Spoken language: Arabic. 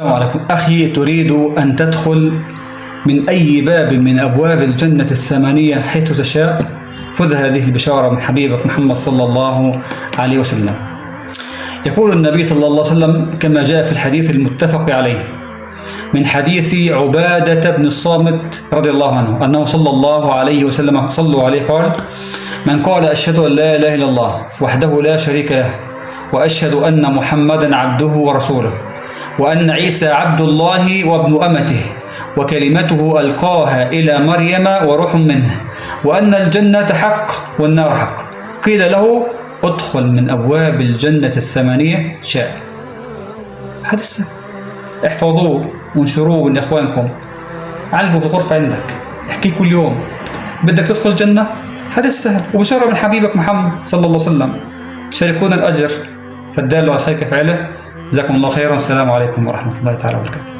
السلام عليكم أخي، تريد أن تدخل من أي باب من أبواب الجنة الثمانية حيث تشاء؟ خذ هذه البشارة من حبيبك محمد صلى الله عليه وسلم. يقول النبي صلى الله عليه وسلم كما جاء في الحديث المتفق عليه من حديث عبادة بن الصامت رضي الله عنه أنه صلى الله عليه وسلم صلوا عليه قال: من قال أشهد أن لا إله إلا الله وحده لا شريك له وأشهد أن محمدا عبده ورسوله وأن عيسى عبد الله وابن أمته وكلمته ألقاها إلى مريم وروح منه وأن الجنة حق والنار حق، قيل له: ادخل من أبواب الجنة الثمانية شاء. هذا السهل، احفظوه وانشروه بين إخوانكم، علقوا في الغرفة عندك، احكي كل يوم. بدك تدخل الجنة؟ هذا السهل، وبشارة من حبيبك محمد صلى الله عليه وسلم. شاركونا الأجر فالدال على خير كفاعله. جزاكم الله خيرا، والسلام عليكم ورحمة الله تعالى وبركاته.